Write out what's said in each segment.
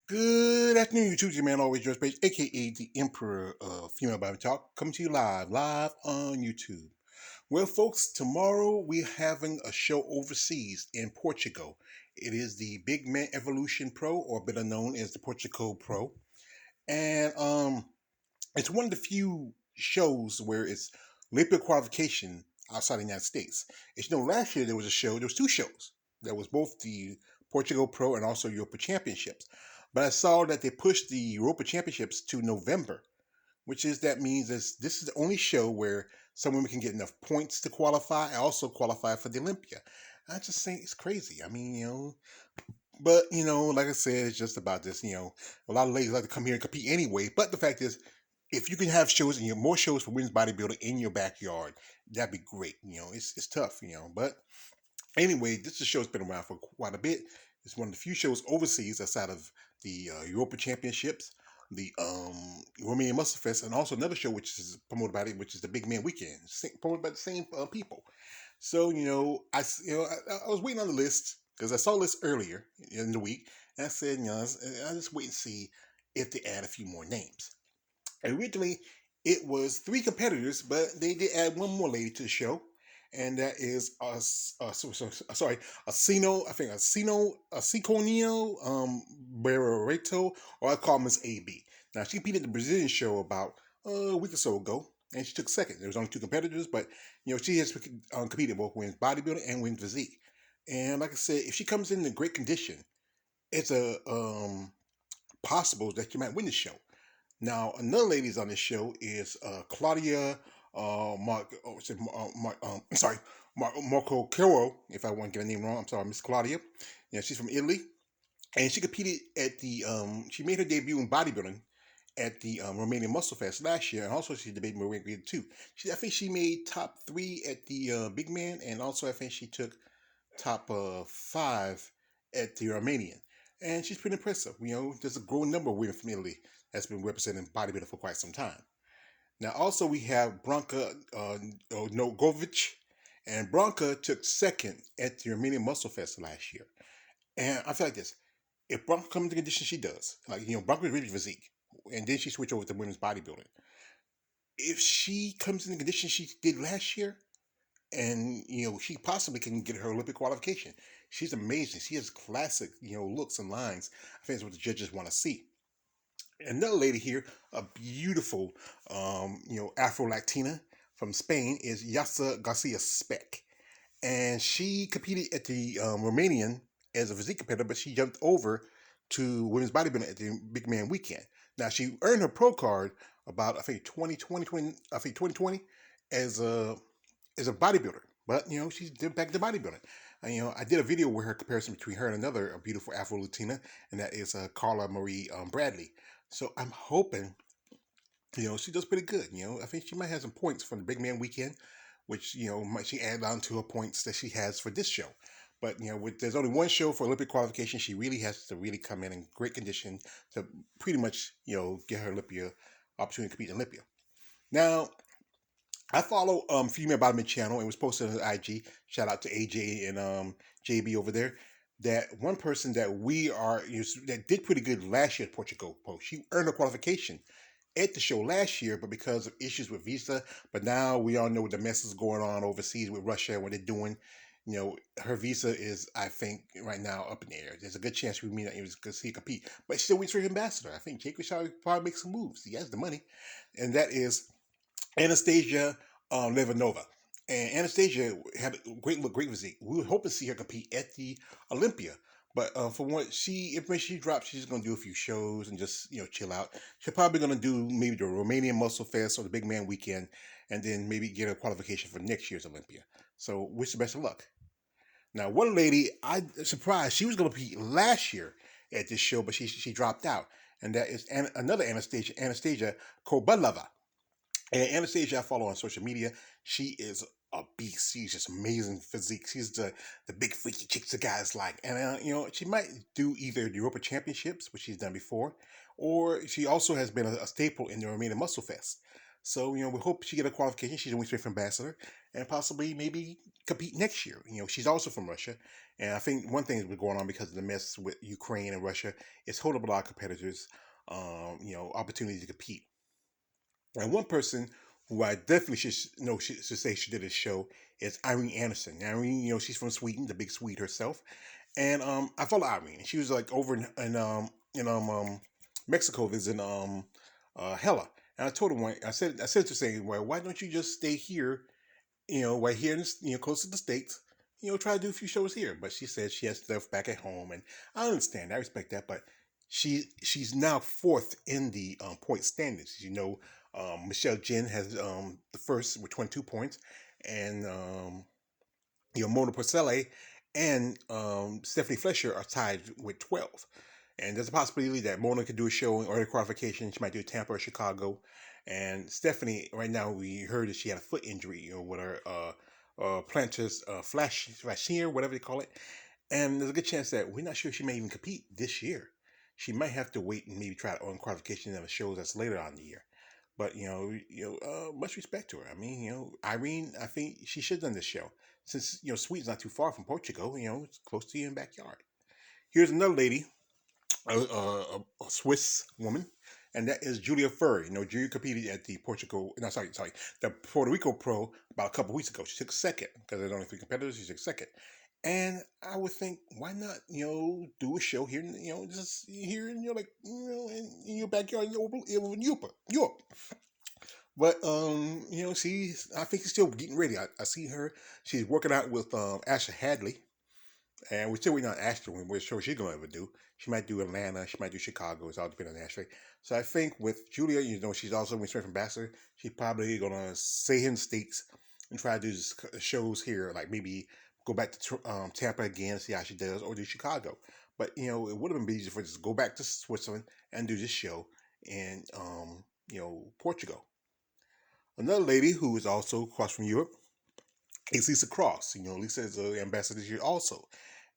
Good afternoon, YouTube. Your man always yours page, aka the Emperor of Female Bible Talk, coming to you live on YouTube. Well, folks, tomorrow we're having a show overseas in Portugal. It is the Big Man Evolution Pro, or better known as the Portugal Pro, and it's one of the few shows where it's Olympic qualification outside the United States. As you know, last year there was two shows. There was both the Portugal Pro and also Europa Championships. But I saw that they pushed the Europa Championships to November, which is that means this is the only show where some women can get enough points to qualify and also qualify for the Olympia. I just think it's crazy. I mean, but like I said, it's just about this. A lot of ladies like to come here and compete anyway. But the fact is, if you can have shows and you have more shows for women's bodybuilding in your backyard, that'd be great. It's tough. But anyway, this show's been around for quite a bit. It's one of the few shows overseas outside of the Europa Championships, the Romanian Muscle Fest, and also another show which is promoted by it, which is the Big Man Weekend, promoted by the same people. So I was waiting on the list because I saw a list earlier in the week, and I said, I'll just wait and see if they add a few more names. Originally, it was three competitors, but they did add one more lady to the show, and that is sorry, Asino. I think Asiconio Barreto, or I call Miss AB. Now she competed at the Brazilian show about a week or so ago, and she took second. There was only two competitors, but she has competed both women's bodybuilding and women's physique. And like I said, if she comes in great condition, it's a possible that she might win the show. Now, another ladies on this show is Claudia Mark, oh, sorry, Marco Caro, if I want to get her name wrong. I'm sorry, Miss Claudia. She's from Italy, and she competed at she made her debut in bodybuilding at the Romanian Muscle Fest last year, and also she debated Marine too. I think she made top three at the Big Man, and also I think she took top five at the Romanian. And she's pretty impressive. There's a growing number of women from Italy that's been representing bodybuilding for quite some time. Now, also we have Branka Nogovic, and Branka took second at the Romanian Muscle Fest last year. And I feel like this: if Branka comes in the condition she does, like Branka is really physique, and then she switched over to women's bodybuilding. If she comes in the condition she did last year, and she possibly can get her Olympic qualification. She's amazing. She has classic looks and lines. I think that's what the judges want to see. Another lady here, a beautiful Afro Latina from Spain, is Yasa Garcia Speck, and she competed at the Romanian as a physique competitor, but she jumped over to women's bodybuilding at the Big Man Weekend. Now she earned her pro card about I think 2020 as a bodybuilder, but she's back to bodybuilding. And, I did a video with her comparison between her and another beautiful Afro Latina, and that is Carla Marie Bradley. So I'm hoping she does pretty good. I think she might have some points from the Big Man Weekend, which might she add on to her points that she has for this show. But there's only one show for Olympic qualification. She really has to really come in great condition to pretty much get her Olympia opportunity to compete in Olympia. Now, I follow Female Bottom channel and was posted on IG. Shout out to AJ and JB over there. That one person that that did pretty good last year at Portugal Post. She earned a qualification at the show last year, but because of issues with visa. But now we all know what the mess is going on overseas with Russia and what they're doing. Her visa is, I think, right now up in the air. There's a good chance we may not even see her compete. But still waits for ambassador. I think Jake will probably make some moves. He has the money. And that is Anastasia Levanova. And Anastasia had a great look, great physique. We would hope to see her compete at the Olympia. But for what when she drops, she's gonna do a few shows and just chill out. She's probably gonna do maybe the Romanian Muscle Fest or the Big Man Weekend, and then maybe get a qualification for next year's Olympia. So wish the best of luck. Now, one lady I surprised she was gonna compete last year at this show, but she dropped out, and that is another Anastasia Kobalova. And Anastasia, I follow on social media. She is a beast. She's just amazing physique. She's the big freaky chicks the guys like. And she might do either the Europa Championships, which she's done before, or she also has been a staple in the Romanian Muscle Fest. So, we hope she get a qualification. She's a Wing Strength ambassador and possibly maybe compete next year. She's also from Russia. And I think one thing that's been going on because of the mess with Ukraine and Russia is holding up a lot of competitors, opportunity to compete. And one person who I definitely should say she did a show is Irene Anderson. Irene, she's from Sweden, the big Swede herself. And I follow Irene. She was like over in Mexico visiting Hella. And I told her I said to say, well, why don't you just stay here, right here in close to the states, try to do a few shows here. But she said she has stuff back at home, and I understand, I respect that. But she's now fourth in the point standings. Michelle Jin has the first with 22 points, and Mona Porcelli and Stephanie Fletcher are tied with 12. And there's a possibility that Mona could do a show in early qualification. She might do Tampa or Chicago. And Stephanie, right now, we heard that she had a foot injury, with her plantar's flashier, whatever they call it. And there's a good chance that we're not sure she may even compete this year. She might have to wait and maybe try to earn qualification in the shows that's later on in the year. But much respect to her. I mean, Irene, I think she should have done this show since Sweden's not too far from Portugal. It's close to your backyard. Here's another lady, a Swiss woman, and that is Julia Furry. Julia competed at the Portugal, no, sorry, the Puerto Rico Pro about a couple weeks ago. She took second because there's only three competitors. She took second, and I would think, why not, do a show here, just here in in your backyard in Europe. But I think she's still getting ready. I see her. She's working out with Asha Hadley, and we're still waiting on Ashley. We're sure she's gonna ever do. She might do Atlanta. She might do Chicago. It's all depending on Ashley. So I think with Julia, she's also Miss Strength Ambassador. She's probably gonna stay in the States and try to do shows here, like maybe go back to Tampa again, see how she does, or do Chicago. But it would have been easier for just go back to Switzerland and do this show in Portugal. Another lady who is also across from Europe is Lisa Cross. Lisa is an ambassador this year also.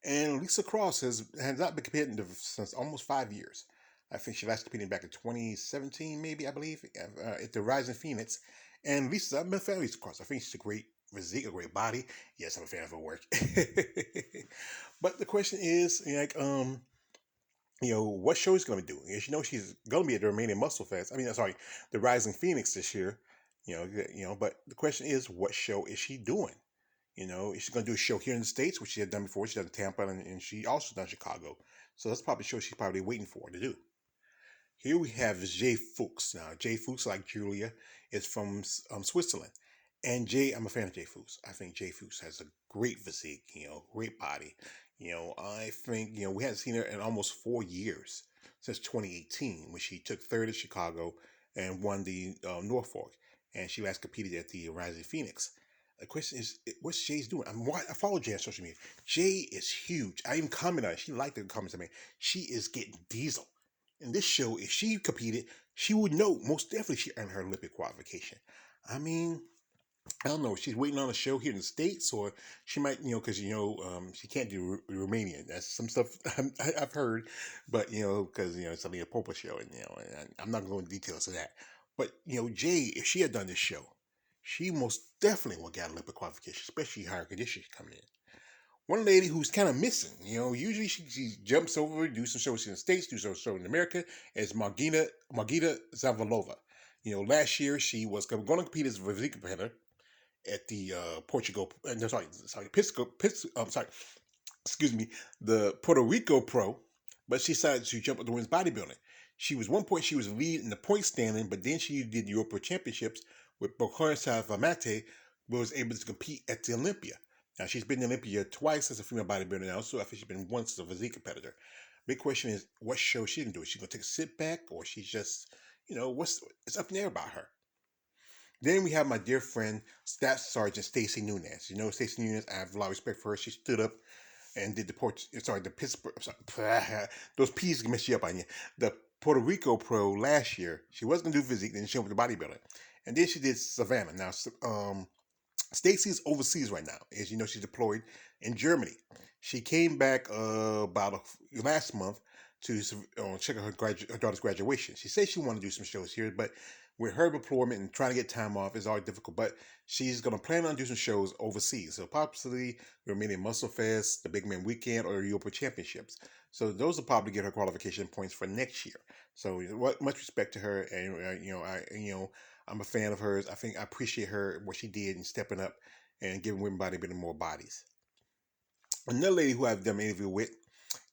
And Lisa Cross has not been competing since almost 5 years. I think she last competed back in 2017, maybe, I believe, at the Rising Phoenix. And I'm a fan of Lisa Cross. I think she's a great physique, a great body. Yes, I'm a fan of her work. But the question is, what show is going to be doing? She's going to be at the Romanian Muscle Fest. I mean, sorry, the Rising Phoenix this year. But the question is, what show is she doing? Is she going to do a show here in the States, which she had done before? She done Tampa, and she also done Chicago. So that's probably a show she's probably waiting for to do. Here we have Jay Fuchs. Now, Jay Fuchs, like Julia, is from Switzerland. And I'm a fan of Jay Fuchs. I think Jay Fuchs has a great physique, great body. I think, we haven't seen her in almost 4 years, since 2018, when she took third at Chicago and won the Norfolk. And she last competed at the Rising Phoenix. The question is, what's Jay's doing? I follow Jay on social media. Jay is huge. I even commented on it. She liked the comments I made. She is getting diesel. In this show, if she competed, she would know most definitely she earned her Olympic qualification. I mean, I don't know. She's waiting on a show here in the States, or she might, because she can't do Romanian. That's some stuff I've heard, but because it's only a Popa show, and I'm not going into details of that. But Jay, if she had done this show, she most definitely would get Olympic qualification, especially higher conditions coming in. One lady who's kind of missing, usually she jumps over, do some shows in the States, do some shows in America, is Margita Zavalova. Last year she was going to compete as a physique competitor at the Portugal, no, sorry, sorry, excuse me, the Puerto Rico Pro, but she decided to jump up the women's bodybuilding. One point she was lead in the point standing, but then she did the European Championships with Bocorsa Vamate, was able to compete at the Olympia. Now she's been in Olympia twice as a female bodybuilder now, so I think she's been once as a physique competitor. Big question is, what show she can do? Is she gonna take a sit back, or she's just, it's up in the air about her. Then we have my dear friend, Staff Sergeant Stacy Nunez. Stacy Nunez, I have a lot of respect for her. She stood up and did the Pittsburgh, those P's can mess you up on you. The Puerto Rico Pro last year. She was going to do physique, then she went with the bodybuilding. And then she did Savannah. Now, Stacy's overseas right now. As you know, she's deployed in Germany. She came back last month to check out her daughter's graduation. She says she wanted to do some shows here, but with her deployment and trying to get time off is always difficult. But she's going to plan on doing some shows overseas. So possibly the Romanian Muscle Fest, the Big Man Weekend, or the European Championships. So those will probably get her qualification points for next year. So much respect to her, and I'm a fan of hers. I think I appreciate her what she did in stepping up and giving women bodybuilding more bodies. Another lady who I've done an interview with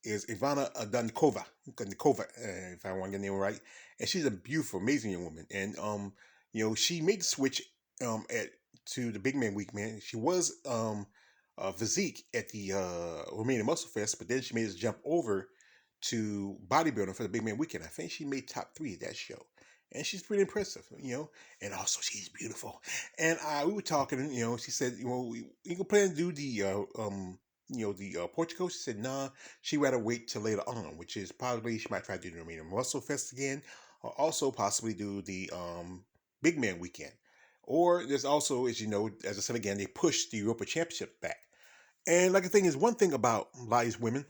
is Ivana Danikova, if I want to get the name right. And she's a beautiful, amazing young woman. And she made the switch at to the Big Man Week, man. She was physique at the Romanian Muscle Fest, but then she made this jump over to bodybuilding for the Big Man Weekend. I think she made top 3 at that show. And she's pretty impressive, and also she's beautiful. And we were talking, she said, we can plan to do the Portugal. She said, nah, she'd rather wait till later on, which is probably she might try to do the Romanian Muscle Fest again, or also possibly do the Big Man Weekend. Or there's also, as you know, as I said again, they pushed the Europa Championship back. And like the thing is, one thing about a lot of these women,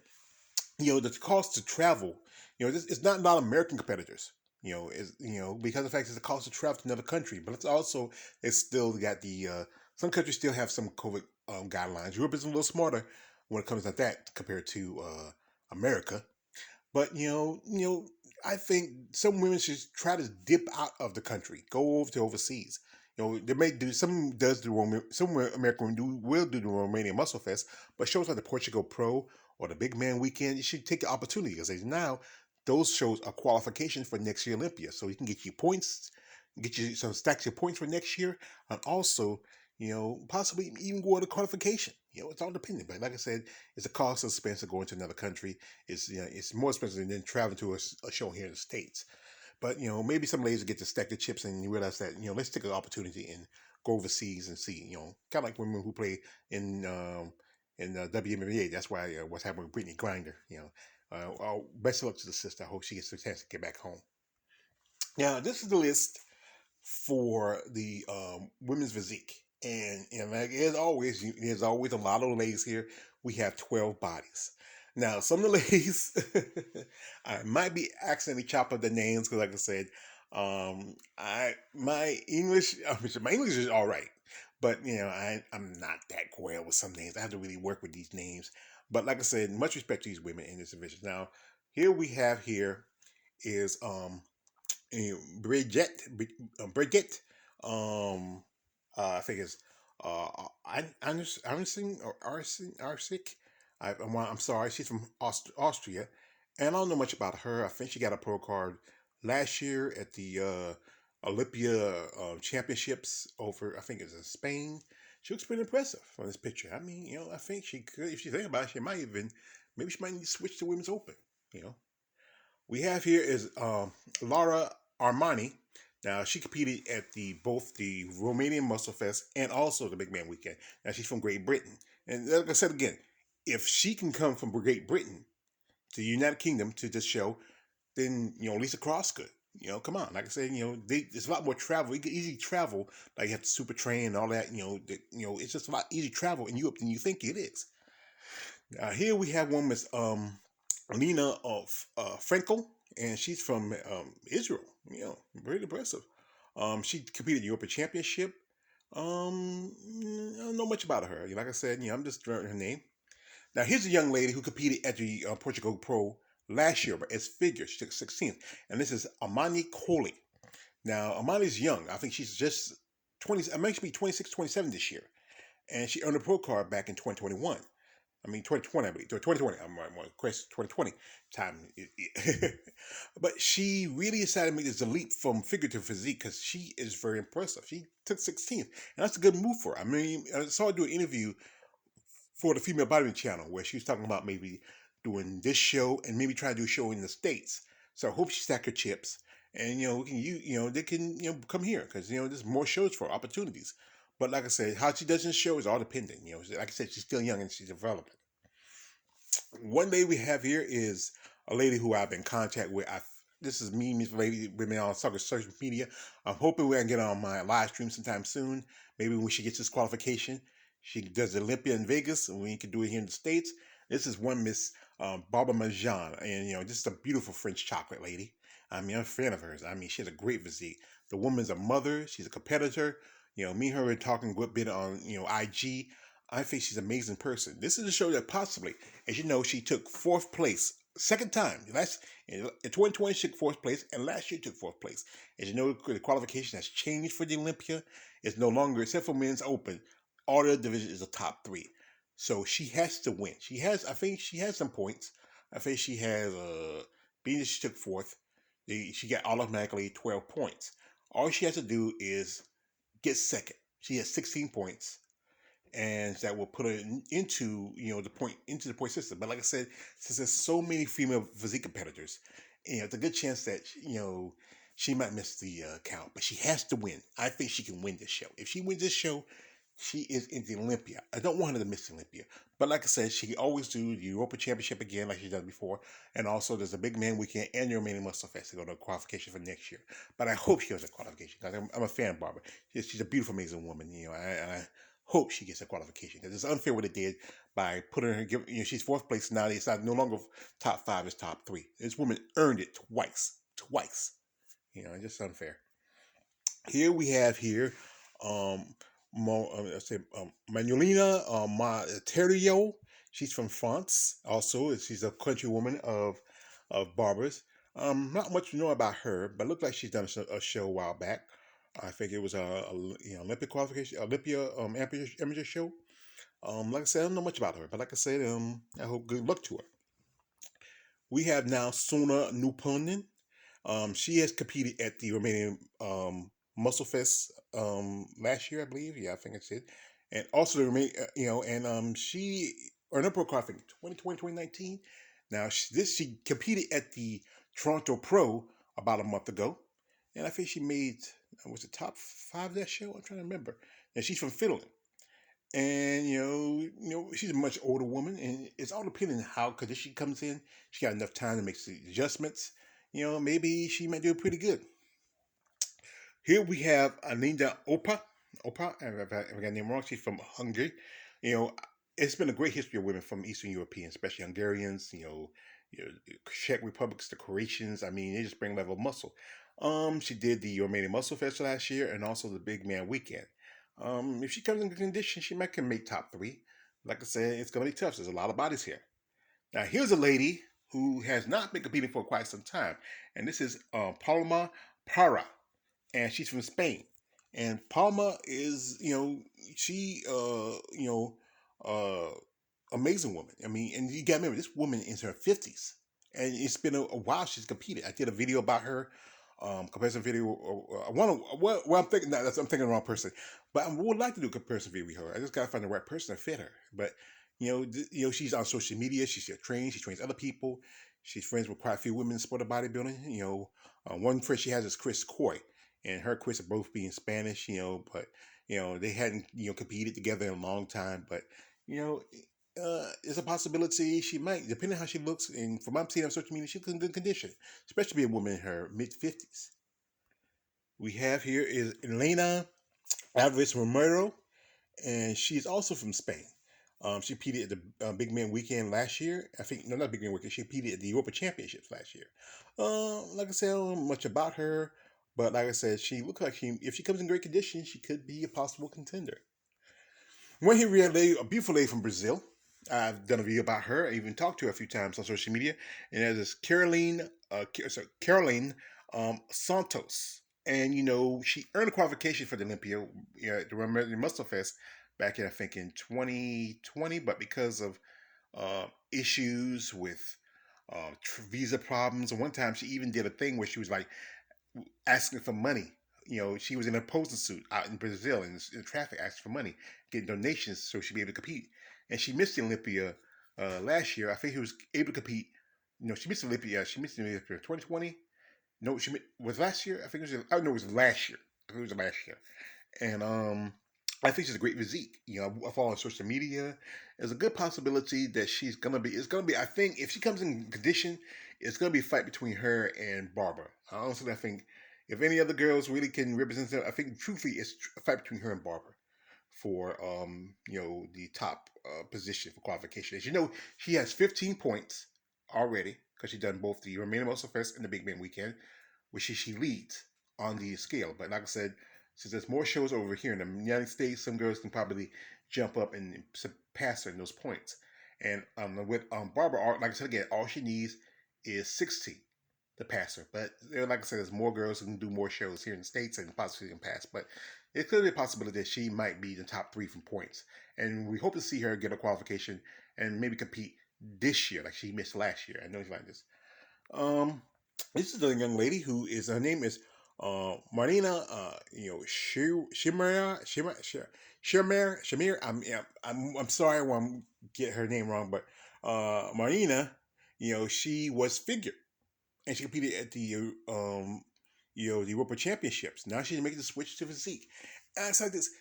the cost to travel, it's not a lot of American competitors. Because of the fact it's the cost to travel to another country, but it's still got the some countries still have some COVID guidelines. Europe is a little smarter when it comes to that compared to America. But I think some women should try to dip out of the country, go over to overseas. They may do some does the some American will do the Romanian Muscle Fest, but shows like the Portugal Pro or the Big Man Weekend, you should take the opportunity because now those shows are qualifications for next year Olympia, so you can get you points, get you some stacks your points for next year, and also possibly even go on a qualification. It's all dependent. But like I said, it's a cost of expense to go into another country. It's more expensive than traveling to a show here in the States. But maybe some ladies get to stack the chips and you realize that let's take an opportunity and go overseas and see. Kind of like women who play in WNBA. That's why what's happening with Brittany Grinder. Best of luck to the sister. I hope she gets the chance to get back home. Now, this is the list for the women's physique. And like there's always a lot of ladies here. We have 12 bodies. Now, some of the ladies, I might be accidentally chopping up the names because, like I said, my English, my English is all right, but I'm not that well with some names. I have to really work with these names. But like I said, much respect to these women in this division. Now, here is Bridget, I think it's Anderson or Arsic. I'm sorry, she's from Austria, and I don't know much about her. I think she got a pro card last year at the Olympia Championships over, I think it's in Spain. She looks pretty impressive on this picture. I mean, I think she could, if she think about it, maybe she might need to switch to Women's Open. We have here is Laura Armani. Now she competed at both the Romanian Muscle Fest and also the Big Man Weekend. Now she's from Great Britain, and like I said again, if she can come from Great Britain to the United Kingdom to this show, then Lisa Cross could. Come on. Like I said, there's a lot more travel. You can easily travel. Like you have to super train and all that. It's just a lot easy travel in Europe than you think it is. Here we have one Miss Lena of Frankel, and she's from Israel. Very impressive. She competed in the European Championship. I don't know much about her. Like I said, I'm just learning her name. Now here's a young lady who competed at the Portugal Pro last year, but as figure, she took 16th, and this is Amani Coley. Now Amani's young. I think she's just 20. I mean, she be 26, 27 this year, and she earned a pro card back in 2021. I mean, 2020, I believe. 2020. I'm right. 2020 time. But she really decided to make this leap from figure to physique because she is very impressive. She took 16th, and that's a good move for her. I mean, I saw her do an interview for the Female Bodybuilding Channel where she was talking about maybe doing this show and maybe trying to do a show in the States. So I hope she stack her chips, and they can come here because there's more shows for opportunities. But like I said, how she does this show is all dependent. Like I said, she's still young and she's developing. One lady we have here is a lady who I've been in contact with. This is me, Miss Lady, with me on social media. I'm hoping we can get on my live stream sometime soon. Maybe when she gets this qualification, she does the Olympia in Vegas, and we can do it here in the States. This is one Miss Barbara Majan, and just a beautiful French chocolate lady. I mean, I'm a fan of hers. I mean, she has a great physique. The woman's a mother. She's a competitor. Me and her were talking a good bit on IG. I think she's an amazing person. This is a show that possibly, as you know, she took fourth place, second time. Last in 2020 she took fourth place, and last year took fourth place. As you know, the qualification has changed for the Olympia. It's no longer, except for men's open, all the division is the top three. So she has to win. I think she has some points. I think she has, being that she took fourth, she got automatically 12 points. All she has to do is get second. She has 16 points, and that will put her into the point system. But like I said, since there's so many female physique competitors, it's a good chance that she might miss the count. But she has to win. I think she can win this show. If she wins this show, she is in the Olympia. I don't want her to miss the Olympia. But like I said, she can always do the Europa Championship again like she's done before. And also there's a big man weekend and your Romanian Muscle Fest to go to qualification for next year. But I hope she has a qualification because I'm a fan of Barbara. She's a beautiful, amazing woman. I hope she gets a qualification because it's unfair what it did by putting her, she's fourth place now. It's not no longer top five, it's top three. This woman earned it twice. Twice. It's just unfair. Here we have um, Manuelina Materio. She's from France. Also, she's a countrywoman of barbers. Not much to know about her, but it looked like she's done a show a while back. I think it was a Olympic qualification, Olympia amateur show. Like I said, I don't know much about her, but like I said, I hope good luck to her. We have now Sona Nuponen. She has competed at the Romanian Muscle Fest last year, I believe. Yeah, I think it's it. And also the remain, she earned a pro card, I think 2020, 2019. Now she competed at the Toronto Pro about a month ago, and I think she made was the top five of that show. I'm trying to remember. And she's from Finland, and she's a much older woman, and it's all depending on how condition comes in. She got enough time to make the adjustments. Maybe she might do pretty good. Here we have Anita Opa. Opa, if I got her name wrong, she's from Hungary. You know, it's been a great history of women from Eastern Europeans, especially Hungarians. Czech Republics, the Croatians. I mean, they just bring level of muscle. She did the Romanian Muscle Fest last year, and also the Big Man Weekend. If she comes in good condition, she might can make top three. Like I said, it's gonna be tough. There's a lot of bodies here. Now, here's a lady who has not been competing for quite some time, and this is Paloma Para, and she's from Spain. And Palma is, she, uh, amazing woman. I mean, and you got to remember, this woman is in her 50s, and it's been a while she's competed. I did a video about her, comparison video. I want to, well, I'm thinking that I'm thinking the wrong person, but I would like to do a comparison video with her. I just got to find the right person to fit her. But she's on social media. She's trained. She trains other people. She's friends with quite a few women in sport of bodybuilding. One friend she has is Chris Coy, and her Chris are both being Spanish. But they hadn't competed together in a long time. But you know, it's a possibility she might, depending on how she looks. And from what I'm seeing on social media, she's in good condition, especially being a woman in her mid-50s. We have here is Elena Alvarez Romero, and she's also from Spain. She competed at the Big Man Weekend last year. I think, no, not Big Man Weekend. She competed at the Europa Championships last year. Like I said, I don't know much about her, but like I said, she looks like if she comes in great condition, she could be a possible contender. One here we have a beautiful lady from Brazil. I've done a video about her. I even talked to her a few times on social media, and that is Caroline Santos. And she earned a qualification for the Olympia, the Muscle Fest back in, I think, in 2020, but because of issues with visa problems, and one time she even did a thing where she was like asking for money. She was in a posing suit out in Brazil in traffic asking for money, getting donations so she'd be able to compete. And she missed the Olympia last year. I think she was able to compete. She missed the Olympia. She missed the Olympia in 2020. No, was last year. I think it was. I know it was last year. I think it was last year. And I think she's a great physique. I follow on social media. There's a good possibility that she's gonna be. It's gonna be. I think if she comes in condition, it's gonna be a fight between her and Barbara. Honestly, I think if any other girls really can represent them, I think truthfully it's a fight between her and Barbara for the top position for qualification. As you know, she has 15 points already because she's done both the Romania Muscle Fest and the Big Man Weekend, which she leads on the scale. But like I said, since there's more shows over here in the United States, some girls can probably jump up and surpass her in those points. And with Barbara, like I said again, all she needs is 16 to pass her. But like I said, there's more girls who can do more shows here in the States and possibly can pass. But it could be a possibility that she might be the top three from points. And we hope to see her get a qualification and maybe compete this year, like she missed last year. I know she's like this. Um, this is a young lady who is her name is Marina. Shamir. I'm sorry when I'm get her name wrong, but Marina. She was figure and she competed at the the Europa Championships. Now she's making the switch to physique. And it's like this: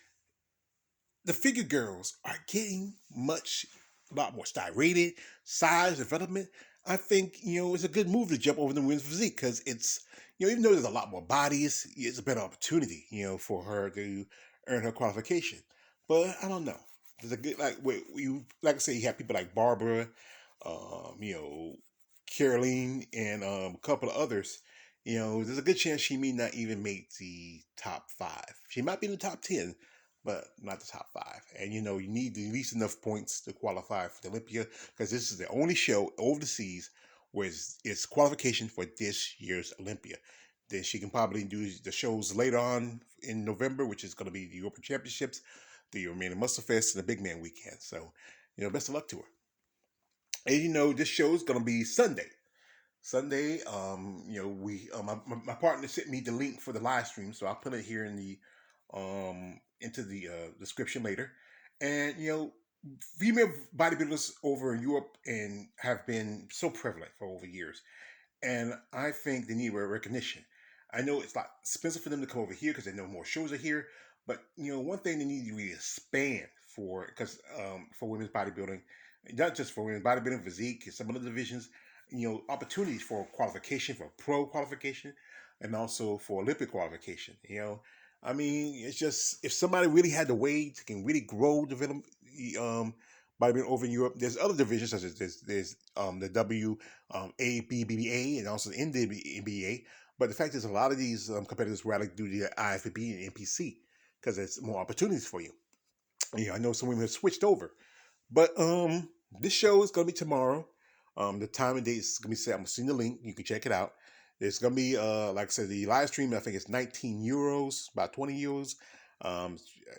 the figure girls are getting a lot more styrated, size development. I think it's a good move to jump over the women's physique because it's even though there's a lot more bodies, it's a better opportunity for her to earn her qualification. But I don't know. There's a good like I say, you have people like Barbara, um, you know, Caroline, and a couple of others. There's a good chance she may not even make the top five. She might be in the top 10, but not the top five. And you need at least enough points to qualify for the Olympia because this is the only show overseas where it's qualification for this year's Olympia. Then she can probably do the shows later on in November, which is going to be the European Championships, the Romanian Muscle Fest, and the Big Man Weekend. So, best of luck to her. And this show is going to be Sunday. Sunday, we my partner sent me the link for the live stream, so I'll put it here in the into the description later. And female bodybuilders over in Europe and have been so prevalent for over years, and I think they need recognition. I know it's like expensive for them to come over here because they know more shows are here, but one thing they need to really expand for because for women's bodybuilding, not just for women's bodybuilding, physique, and some other divisions, opportunities for qualification, for pro qualification, and also for Olympic qualification. I mean, it's just if somebody really had the way to can really grow, develop, bodybuilding over in Europe. There's other divisions such as there's the WABBA and also the NBA. But the fact is, a lot of these competitors rather do the IFBB and NPC because there's more opportunities for you. I know some women have switched over, but this show is gonna be tomorrow. The time and date is gonna be set. I'm gonna send the link. You can check it out. It's gonna be like I said, the live stream. I think it's 19 euros, about 20 euros.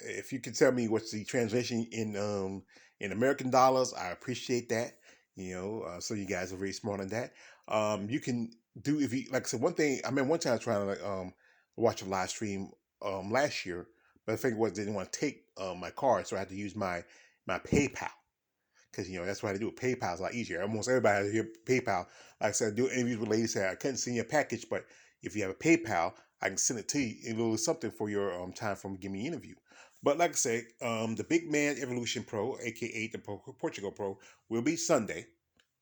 If you can tell me what's the translation in American dollars, I appreciate that. So you guys are very smart on that. You can do if you like I said one thing. I mean, one time I was trying to watch a live stream last year, but the thing was they didn't want to take my card, so I had to use my PayPal because that's why they do it. PayPal is a lot easier. Almost everybody has here PayPal. Like I said, I do interviews with ladies say I couldn't send you a package, but if you have a PayPal, I can send it to you. A little something for your time for me giving me an interview. But like I say, the Big Man Evolution Pro, aka the Portugal Pro, will be Sunday.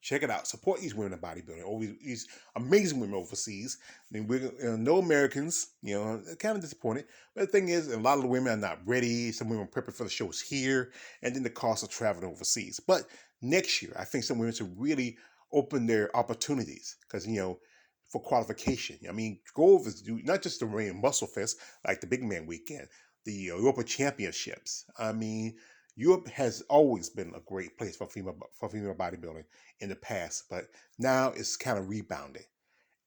Check it out. Support these women in bodybuilding. Always these amazing women overseas. I mean, we're no Americans. Kind of disappointed. But the thing is, a lot of the women are not ready. Some women are prepping for the shows here, and then the cost of traveling overseas. But next year, I think some women should really open their opportunities because for qualification. I mean, go over do not just the Rain Muscle Fest like the Big Man Weekend, the Europa Championships. I mean, Europe has always been a great place for female bodybuilding in the past, but now it's kind of rebounding.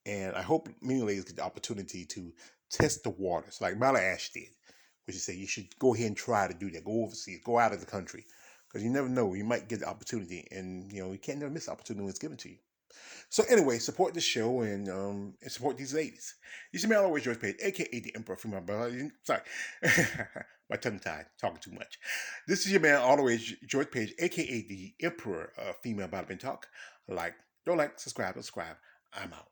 And I hope many ladies get the opportunity to test the waters, like Mala Ash did, which is say you should go ahead and try to do that. Go overseas, go out of the country, because you never know. You might get the opportunity, and you can't never miss the opportunity when it's given to you. So anyway, support the show and support these ladies. You see me always George Page, aka the Emperor from my brother. Sorry, my tongue tied, talking too much. This is your man always George Page, aka the Emperor of Female Bottom Talk. Like, don't like, subscribe. I'm out.